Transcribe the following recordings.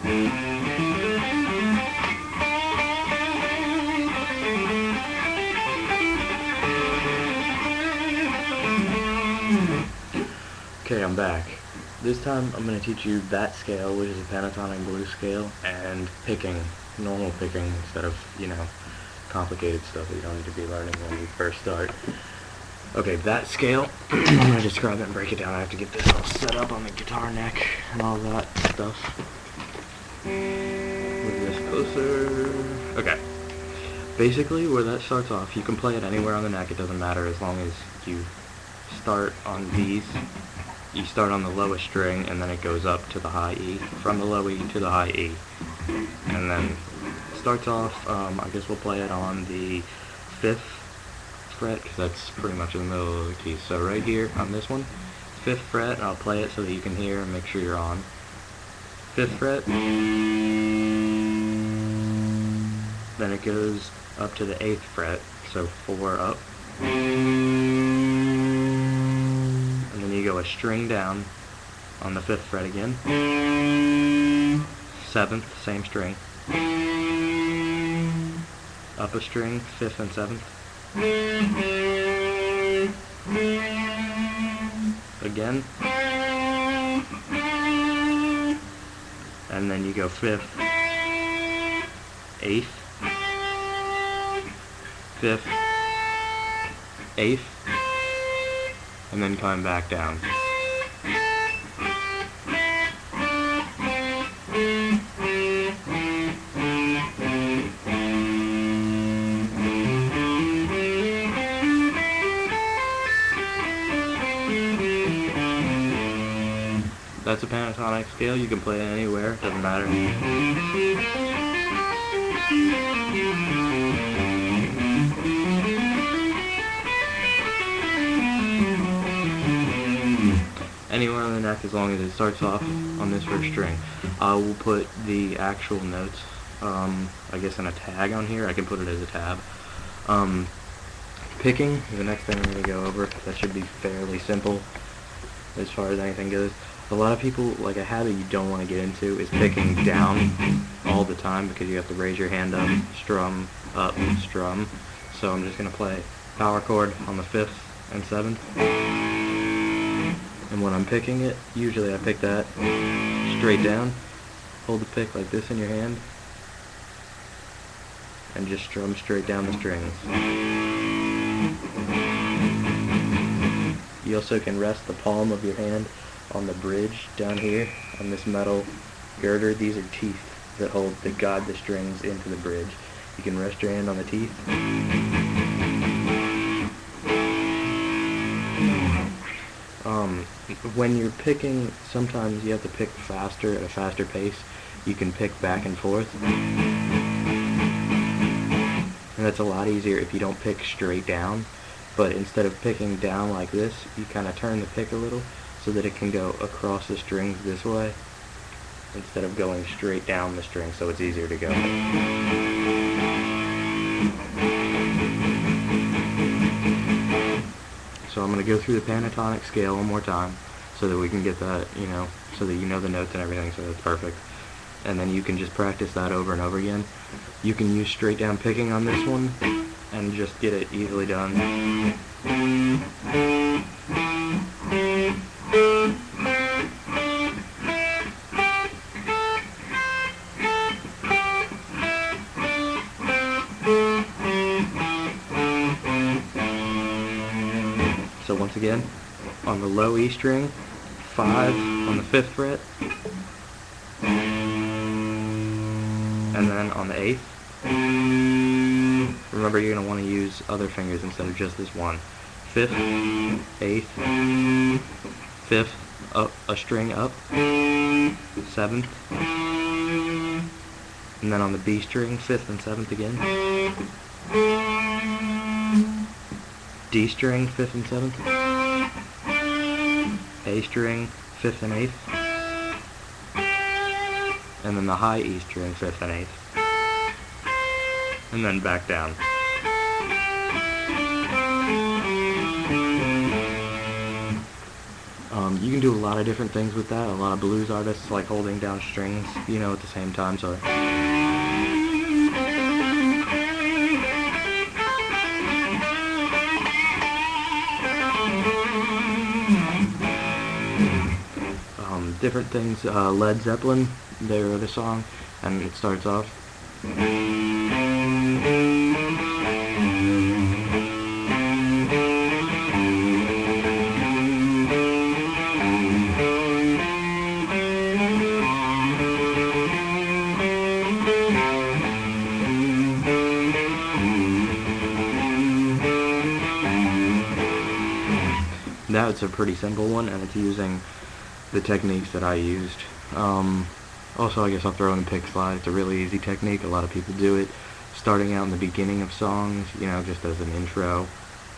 Okay, I'm back. This time I'm going to teach you that scale, which is a pentatonic blues scale, and picking, normal picking, instead of, complicated stuff that you don't need to be learning when you first start. Okay, that scale, I'm going to describe it and break it down. I have to get this all set up on the guitar neck and all that stuff. Move this closer. Okay. Basically, where that starts off, you can play it anywhere on the neck, it doesn't matter, as long as you start on these. You start on the lowest string, and then it goes up to the high E, from the low E to the high E. And then it starts off, I guess we'll play it on the 5th fret, because that's pretty much in the middle of the key. So right here, on this one, 5th fret, and I'll play it so that you can hear and make sure you're on. 5th fret, then it goes up to the 8th fret, so 4 up. You go a string down on the 5th fret again, 7th, same string, up a string, 5th and 7th, again, and then you go 5th, 8th, 5th, 8th, and then coming back down. That's a pentatonic scale. You can play it anywhere, doesn't matter. Anywhere on the neck, as long as it starts off on this first string. We'll put the actual notes, I guess in a tag on here. I can put it as a tab. Picking is the next thing I'm going to go over. That should be fairly simple as far as anything goes. A lot of people, like a habit you don't want to get into is picking down all the time, because you have to raise your hand up, strum, up, strum. So I'm just going to play power chord on the 5th and 7th. And when I'm picking it, usually I pick that straight down, hold the pick like this in your hand, and just strum straight down the strings. You also can rest the palm of your hand on the bridge down here, on this metal girder. These are teeth that guide the strings into the bridge. You can rest your hand on the teeth. When you're picking, sometimes you have to pick faster, at a faster pace. You can pick back and forth. And that's a lot easier if you don't pick straight down. But instead of picking down like this, you kind of turn the pick a little so that it can go across the strings this way, instead of going straight down the string, so it's easier to go. So I'm going to go through the pentatonic scale one more time so that we can get that, so that you know the notes and everything, so that's perfect. And then you can just practice that over and over again. You can use straight down picking on this one and just get it easily done. So once again, on the low E string, 5 on the 5th fret, and then on the 8th. Remember, you're going to want to use other fingers instead of just this one. 5th, 8th, 5th, up a string up, 7th, and then on the B string, 5th and 7th again. D string, 5th and 7th, A string, 5th and 8th, and then the high E string, 5th and 8th, and then back down. You can do a lot of different things with that. A lot of blues artists like holding down strings, you know, at the same time. So different things. Led Zeppelin, they wrote a song, and it starts off. That's a pretty simple one, and it's using the techniques that I used. Also, I guess I'll throw in the pick slide. It's a really easy technique. A lot of people do it starting out in the beginning of songs, you know, just as an intro.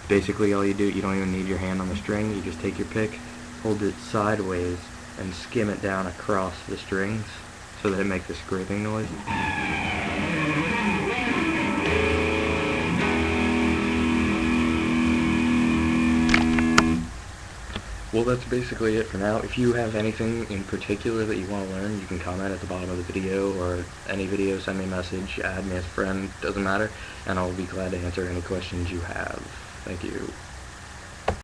Basically, all you do, you don't even need your hand on the string. You just take your pick, hold it sideways, and skim it down across the strings so that it makes a scraping noise. Well, that's basically it for now. If you have anything in particular that you want to learn, you can comment at the bottom of the video, or any video, send me a message, add me as a friend, doesn't matter, and I'll be glad to answer any questions you have. Thank you.